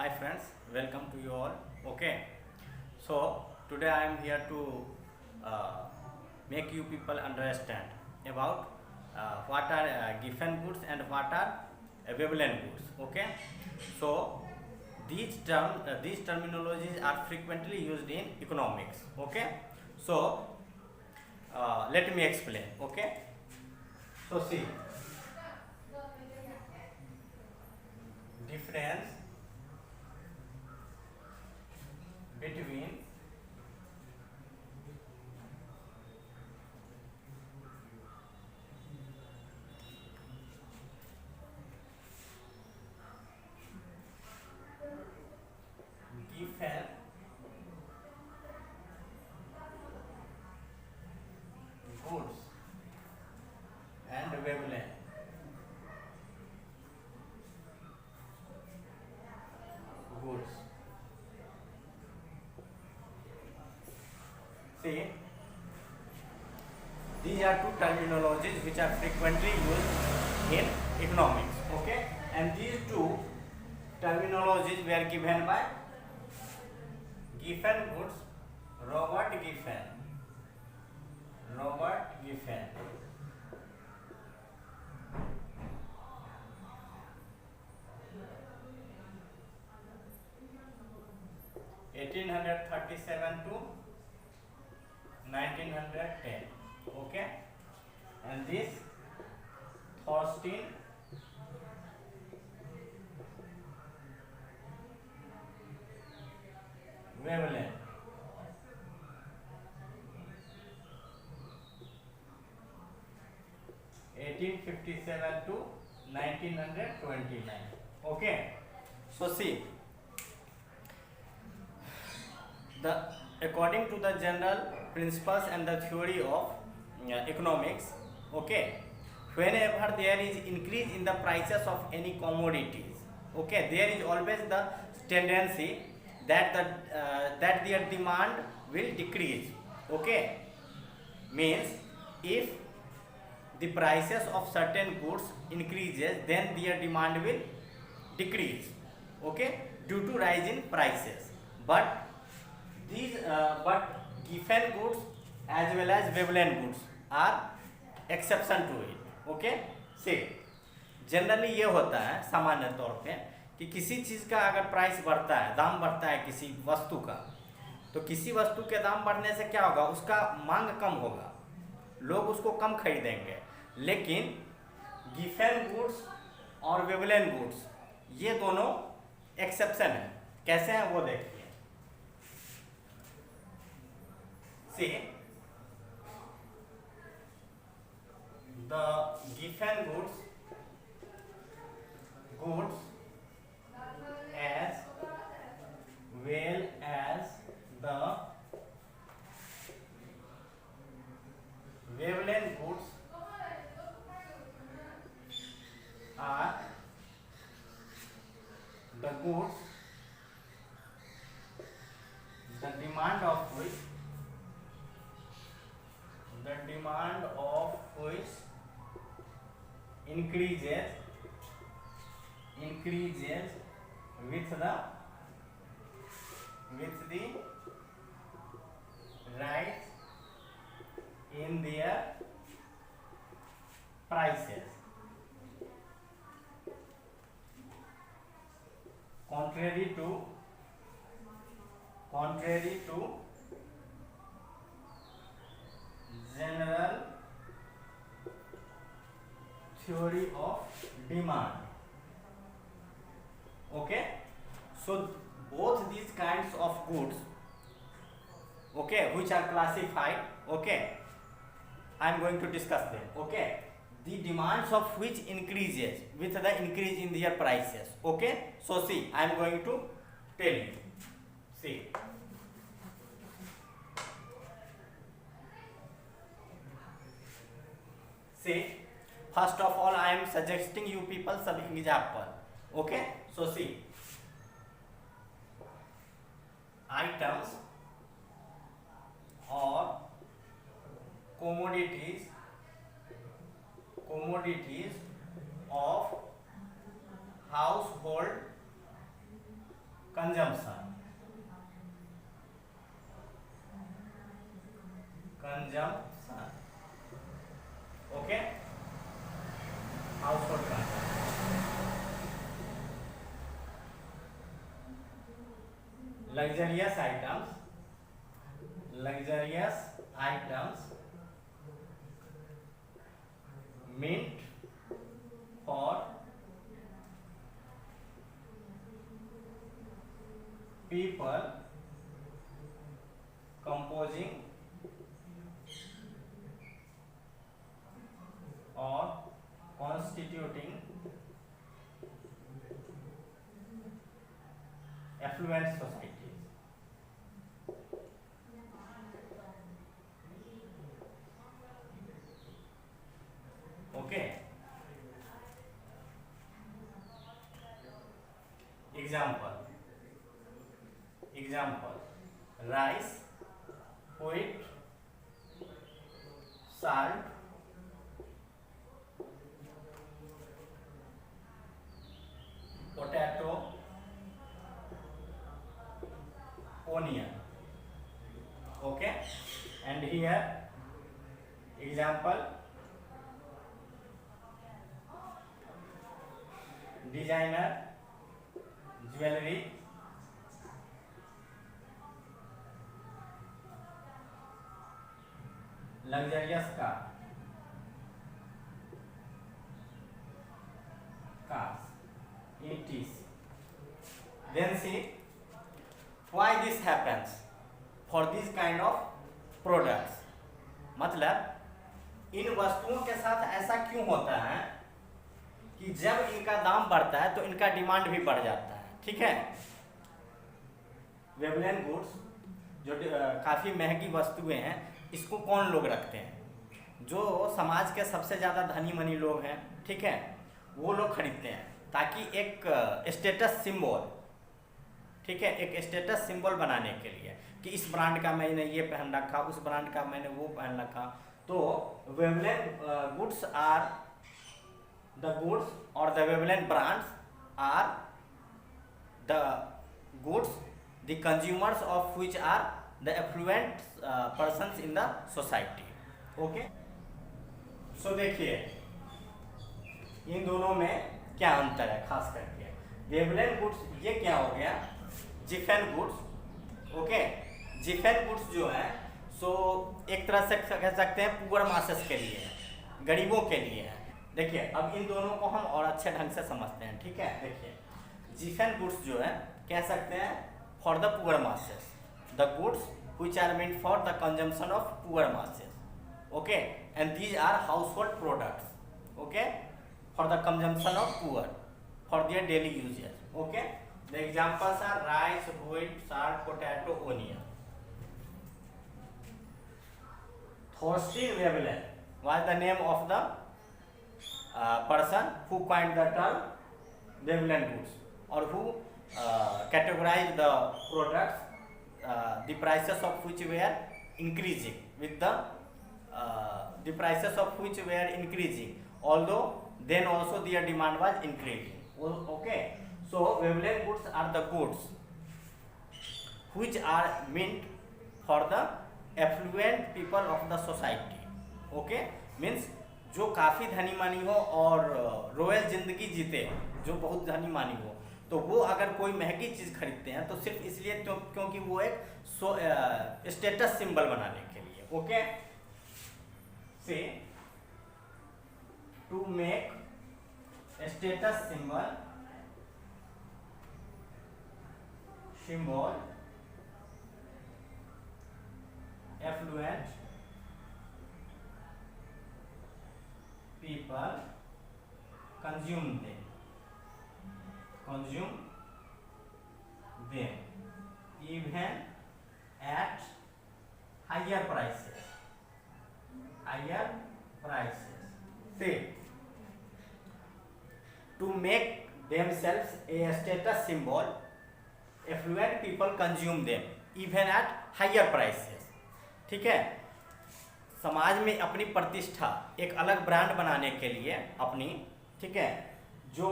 Hi friends, welcome to you all. Okay, so today I am here to uh, make you people understand about what are given goods and what are equivalent goods. Okay, so these terminologies are frequently used in economics. Okay, so let me explain. Okay, so see difference between given goods and equivalent goods. See, these are two terminologies which are frequently used in economics. Okay, and these two terminologies were given by Giffen goods, Robert Giffen. Robert Giffen. 1837 to 1910. Okay, and this Thorstein Veblen. 1857 to 1929. Okay, so see the according to the general principles and the theory of economics. Okay, whenever there is increase in the prices of any commodities, okay, there is always the tendency that that their demand will decrease. Okay, means if the prices of certain goods increases, then their demand will decrease. Okay, due to rise in prices. But but given goods as well as Veblen goods are exception to it. Okay, से generally ये होता है सामान्य तौर पे कि किसी चीज़ का अगर प्राइस बढ़ता है, दाम बढ़ता है किसी वस्तु का, तो किसी वस्तु के दाम बढ़ने से क्या होगा, उसका मांग कम होगा, लोग उसको कम खरीदेंगे. लेकिन गिफेन गुड्स और वेबलेन गुड्स ये दोनों एक्सेप्शन है. कैसे हैं वो देखिए. See, the given goods as well as the wavelength goods are the goods the demand of which increases with the rise in their prices. Contrary to general theory of demand. Okay, so both these kinds of goods, okay, which are classified, okay, I am going to discuss them. Okay, the demands of which increases with the increase in their prices. Okay, so see, I am going to tell you. See, first of all I am suggesting you people some example. Okay, so see, items or commodities of household consumption, okay, house hold consumption, luxurious items meant for people composing or constituting affluent societies. Okay. Example, rice, wheat, salt, potato, onion. Okay, and here example, designer jewelry, luxurious cars, etc. Then see why this happens for this kind of products. मतलब इन वस्तुओं के साथ ऐसा क्यों होता है कि जब इनका दाम बढ़ता है तो इनका डिमांड भी बढ़ जाता है, ठीक है। वेबलेन गुड्स जो काफ़ी महंगी वस्तुएं हैं, इसको कौन लोग रखते हैं? जो समाज के सबसे ज़्यादा धनी मनी लोग हैं, ठीक है, वो लोग खरीदते हैं ताकि एक स्टेटस सिंबल, ठीक है, एक स्टेटस सिंबल बनाने के लिए कि इस ब्रांड का मैंने ये पहन रखा, उस ब्रांड का मैंने वो पहन रखा। तो Veblen goods are the goods और the Veblen brands are the goods the consumers of which are the affluent persons in the society. Okay, so देखिए इन दोनों में क्या अंतर है खास करके। वेबलेन गुड्स ये क्या हो गया, जिफेन गुड्स, ओके। जिफेन गुड्स जो है सो एक तरह से कह सकते हैं पुअर मासेस के लिए है, गरीबों के लिए है। देखिए अब इन दोनों को हम और अच्छे ढंग से समझते हैं, ठीक है। देखिए जिफेन गुड्स जो है कह सकते हैं for the poor masses, the goods which are meant for the consumption of poor masses, okay, and these are house hold products, okay, for the consumption of poor for their daily uses, okay. The examples are rice, wheat, salt, potato, onion. Thorstein Veblen was the name of the person who coined the term Veblen goods, or who categorized the products, the prices of which were increasing with the prices of which were increasing, although then also their demand was increasing. Okay, so Veblen goods are the goods which are meant for the affluent people of the society, okay, means जो काफ़ी धनी मानी हो और royal जिंदगी जीते, जो बहुत धनी मानी हो, तो वो अगर कोई महंगी चीज़ खरीदते हैं तो सिर्फ इसलिए क्योंकि वो एक स्टेटस सिंबल बनाने के लिए, ओके। से to make status symbol affluent people consume them even at higher prices. See, to make themselves a status symbol, affluent people consume them even at higher prices, ठीक है। समाज में अपनी प्रतिष्ठा एक अलग ब्रांड बनाने के लिए अपनी, ठीक है, जो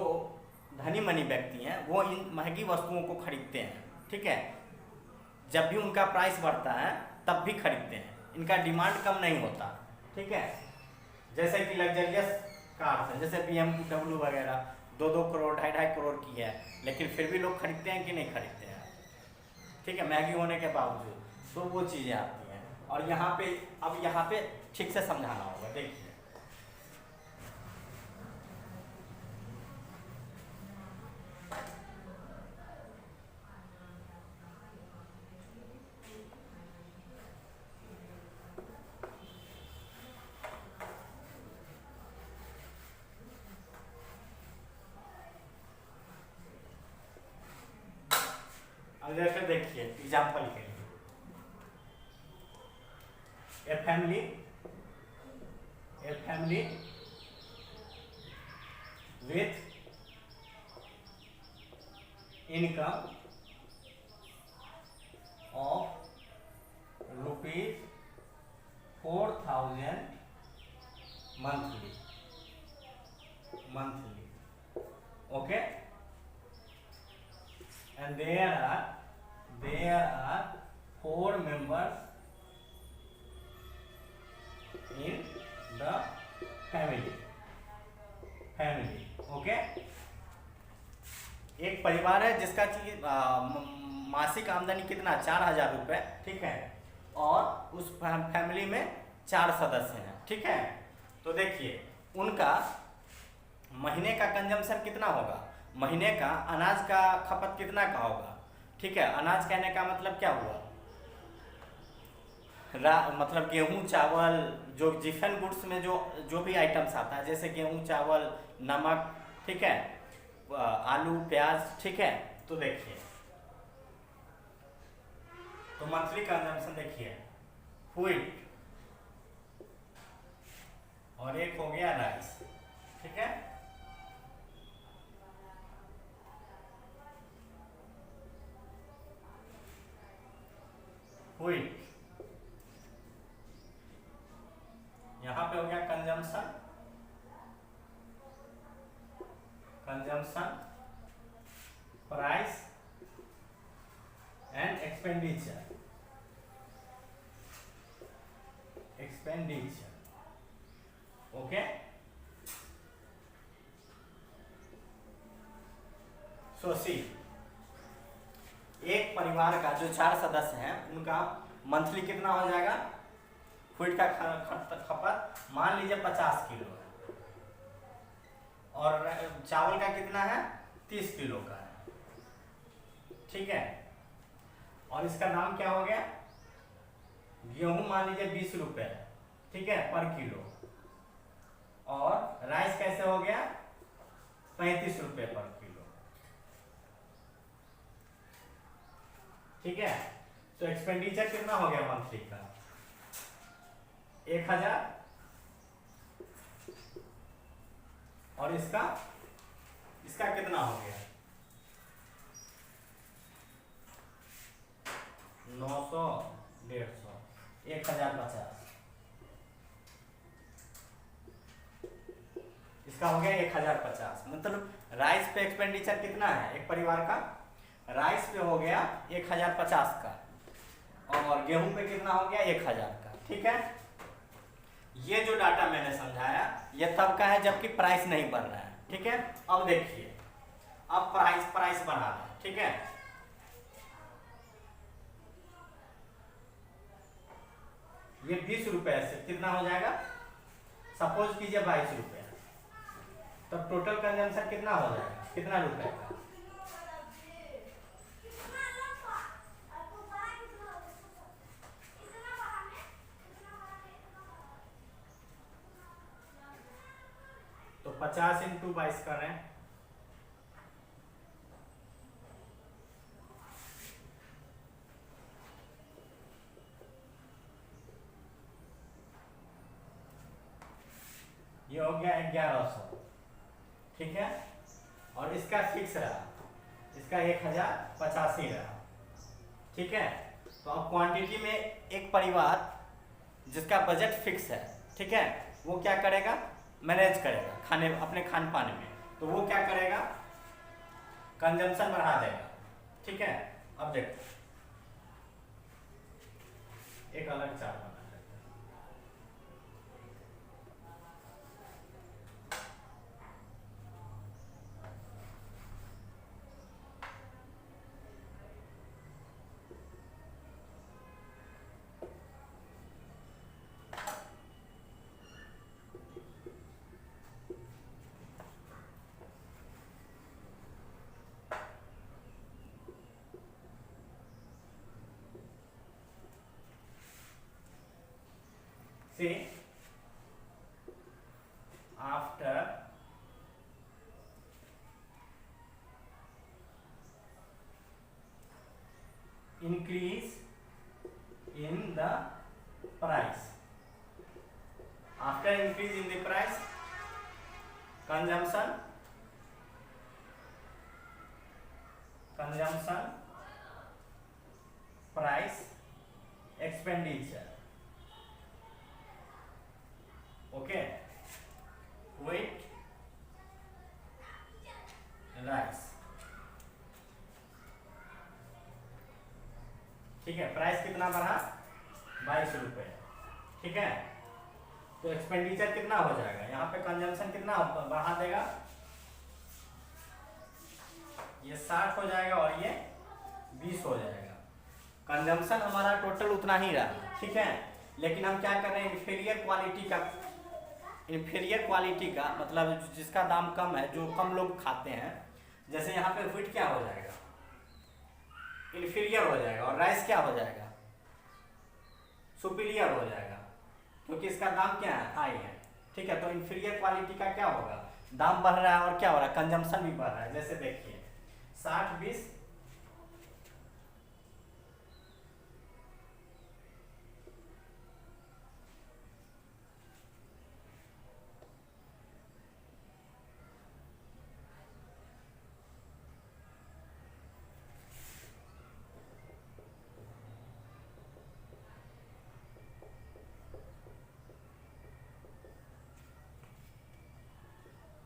धनी मनी व्यक्ति हैं वो इन महंगी वस्तुओं को खरीदते हैं, ठीक है। जब भी उनका प्राइस बढ़ता है तब भी खरीदते हैं, इनका डिमांड कम नहीं होता, ठीक है। जैसे कि लग्जरियस कार्स हैं, जैसे BMW वगैरह 2-2 करोड़ 2.5 करोड़ की है, लेकिन फिर भी लोग खरीदते हैं कि नहीं खरीदते हैं, ठीक है, महंगी होने के बावजूद। तो वो चीज़ें आती हैं। और यहाँ पे अब यहाँ पे ठीक से समझाना होगा, देखिए। अब जैसे देखिए एग्जाम्पल के लिए, a family with income of ₹4,000 monthly, okay, and there are 4 members in the family, okay। एक परिवार है जिसका मासिक आमदनी कितना 4,000 रुपये, ठीक है, और उस फैमिली में 4 सदस्य हैं, ठीक है। तो देखिए उनका महीने का कंजम्पशन कितना होगा, महीने का अनाज का खपत कितना का होगा, ठीक है। अनाज कहने का मतलब क्या हुआ, मतलब गेहूं चावल, जो जिफन गुड्स में जो भी आइटम्स आता है, जैसे गेहूं चावल नमक, ठीक है, आलू प्याज, ठीक है। तो देखिए तो मंथली कंजम्पशन देखिए व्हीट और एक हो गया राइस, ठीक है। व्हीट यहाँ पे हो गया consumption, price and expenditure, okay. So see एक परिवार का जो 4 सदस्य हैं उनका मंथली कितना हो जाएगा, व्हीट का खपत मान लीजिए 50 किलो है, और चावल का कितना है 30 किलो का है, ठीक है। और इसका नाम क्या हो गया, गेहूं मान लीजिए 20 रुपए, ठीक है, पर किलो, और राइस कैसे हो गया 35 रुपए पर किलो, ठीक है। तो एक्सपेंडिचर कितना हो गया मंथली का 1,000, और इसका कितना हो गया 900, 150, 1,050, इसका हो गया 1,050। मतलब राइस पे एक्सपेंडिचर कितना है एक परिवार का, राइस पे हो गया 1,050 का, और गेहूं पे कितना हो गया 1,000 का, ठीक है। ये जो डाटा मैंने समझाया ये तब का है जबकि प्राइस नहीं बढ़ रहा है, ठीक है। अब देखिए अब प्राइस बढ़ा रहा है, ठीक है। ये 20 रुपए से कितना हो जाएगा, सपोज कीजिए 22 रुपए, तब टोटल कंजम्पशन कितना हो जाएगा, कितना रुपए का, तो 50 × 22 कर रहे हैं, ये हो गया 1100, ठीक है। और इसका फिक्स रहा, इसका 1,085 रहा, ठीक है। तो अब क्वांटिटी में एक परिवार जिसका बजट फिक्स है, ठीक है, वो क्या करेगा, मैनेज करेगा अपने खान पान में। तो वो क्या करेगा, कंजम्पशन बढ़ा देगा, ठीक है। अब देखो एक अलग चार्ट बना लेते हैं। See, after increase in the price, after increase in the price, consumption price expenditure, okay, wheat rice, ठीक है। प्राइस कितना बढ़ा, 22 रुपये, ठीक है। तो एक्सपेंडिचर कितना हो जाएगा, यहाँ पे कंजम्पशन कितना बढ़ा देगा, ये 60 हो जाएगा और ये 20 हो जाएगा। कंजम्पशन हमारा टोटल उतना ही रहा, ठीक है। लेकिन हम क्या कर रहे हैं, इन्फीरियर क्वालिटी का मतलब जिसका दाम कम है, जो कम लोग खाते हैं, जैसे यहाँ पे व्हीट क्या हो जाएगा, इन्फीरियर हो जाएगा, और राइस क्या हो जाएगा, सुपीरियर हो जाएगा, क्योंकि इसका दाम क्या है, हाई है, ठीक है। तो इन्फीरियर क्वालिटी का क्या होगा, दाम बढ़ रहा है और क्या हो रहा है, कंजम्पशन भी बढ़ रहा है। जैसे देखिए 60-20,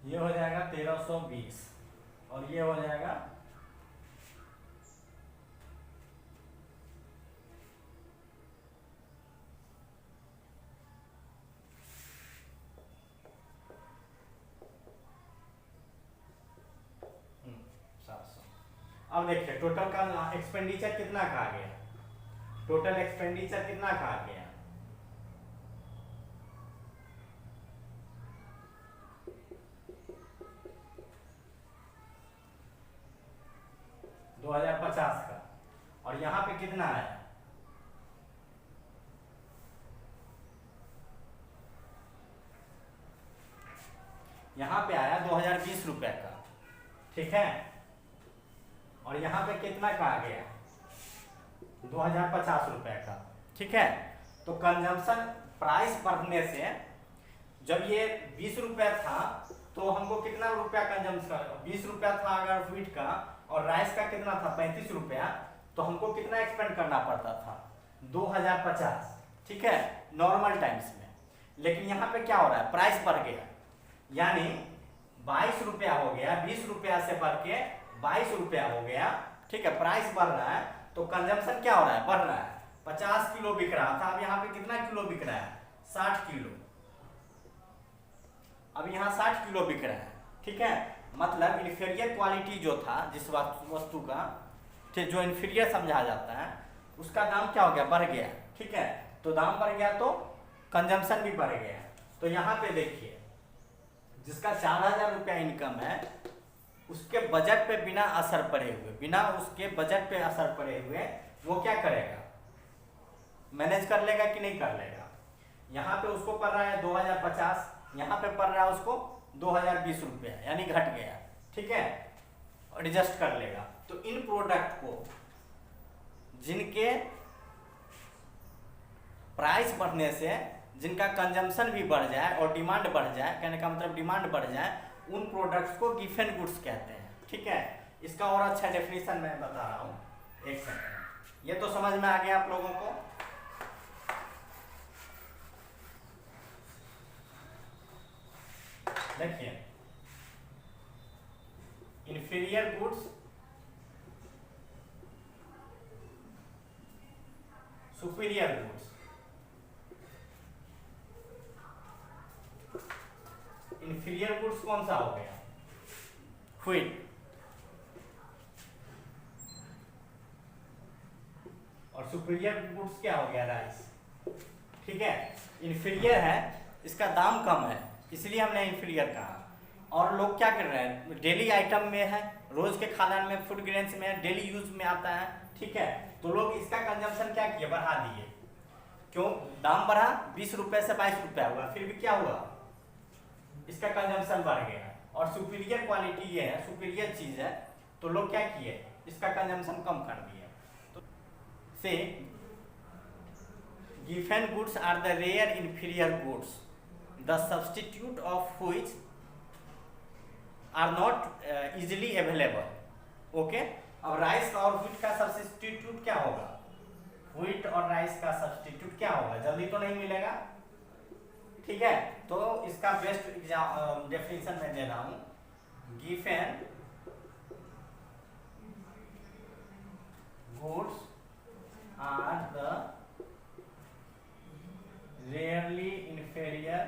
ये हो जाएगा 1320 और ये हो जाएगा 700। अब देखिए टोटल का एक्सपेंडिचर कितना का आ गया, टोटल एक्सपेंडिचर कितना का आ गया, 2050 का, और यहाँ पे कितना आया, यहाँ पे आया 2020 रुपए का, ठीक है। और यहाँ पे कितना का आ गया, 2050 रुपए का, ठीक है। तो कंजम्पशन प्राइस बढ़ने से, जब ये 20 रुपया था तो हमको कितना रुपया कंजम्पशन, 20 रुपया था अगर व्हीट का, और राइस का कितना था 35 रुपया, तो हमको कितना एक्सपेंड करना पड़ता था, 2050, ठीक है, नॉर्मल टाइम्स में। लेकिन यहाँ पे क्या हो रहा है, प्राइस बढ़ गया, यानी 22 रुपया हो गया, 20 रुपया से बढ़ के 22 रुपया हो गया, ठीक है। प्राइस बढ़ रहा है तो कंजम्पशन क्या हो रहा है, बढ़ रहा है। 50 किलो बिक रहा था, अब यहाँ पे कितना किलो बिक रहा है, 60 किलो, अब यहाँ 60 किलो बिक रहा है, ठीक है। मतलब इन्फीरियर क्वालिटी जो था, जिस वस्तु का, ठीक, जो इन्फीरियर समझा जाता है, उसका दाम क्या हो गया, बढ़ गया, ठीक है। तो दाम बढ़ गया तो कंजम्पशन भी बढ़ गया। तो यहाँ पे देखिए जिसका 4000 रुपया इनकम है, उसके बजट पे बिना असर पड़े हुए, बिना उसके बजट पे असर पड़े हुए वो क्या करेगा, मैनेज कर लेगा कि नहीं कर लेगा। यहाँ पे उसको पड़ रहा है 2050, यहाँ पे पड़ रहा है उसको 2020 रुपया, यानी घट गया, ठीक है, एडजस्ट कर लेगा। तो इन प्रोडक्ट को जिनके प्राइस बढ़ने से जिनका कंजम्पशन भी बढ़ जाए और डिमांड बढ़ जाए, कहने का मतलब डिमांड बढ़ जाए, उन प्रोडक्ट्स को गिफन गुड्स कहते हैं, ठीक है। इसका और अच्छा डेफिनेशन मैं बता रहा हूँ, एक सेकंड। ये तो समझ में आ गया आप लोगों को। देखिए inferior goods superior goods, inferior goods कौन सा हो गया, व्हीट, और सुपीरियर गुड्स क्या हो गया, राइस। ठीक है, इंफीरियर है, इसका दाम कम है, इसलिए हमने इंफीरियर कहा। और लोग क्या कर रहे हैं, डेली आइटम में है, रोज के खाना में, फूड ग्रेन्स में है, डेली यूज में आता है। ठीक है, तो लोग इसका कंजम्पशन क्या किए, बढ़ा दिए। क्यों दाम बढ़ा, 20 रुपए से 22 रुपया हुआ, फिर भी क्या हुआ, इसका कंजम्पशन बढ़ गया। और सुपीरियर क्वालिटी ये है, सुपीरियर चीज है, तो लोग क्या किए, इसका कंजम्पशन कम कर दिए। तो से given goods are the rare inferior goods, the substitute of which are not easily available. Okay, अब राइस और व्हीट का सब्स्टिट्यूट क्या होगा, व्हीट और राइस का सब्स्टिट्यूट क्या होगा, जल्दी तो नहीं मिलेगा। ठीक है, तो इसका बेस्ट डेफिनेशन मैं दे रहा हूं, given goods are the rarely inferior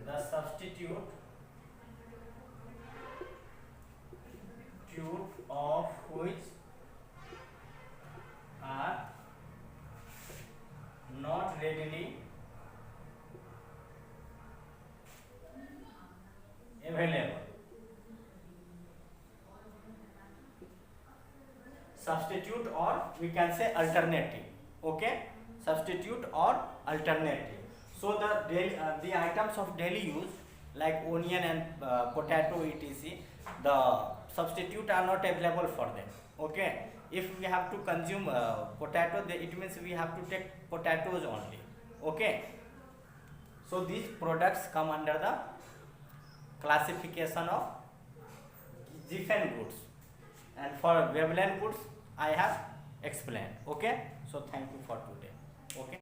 the substitute of which are not readily available. Substitute or we can say alternative. Okay, substitute or alternative. So the items of daily use like onion and potato etc, the substitute are not available for them. Okay, if we have to consume potato, it means we have to take potatoes only. Okay, so these products come under the classification of given goods, and for Veblen goods I have explained. Okay, so thank you for today. Okay.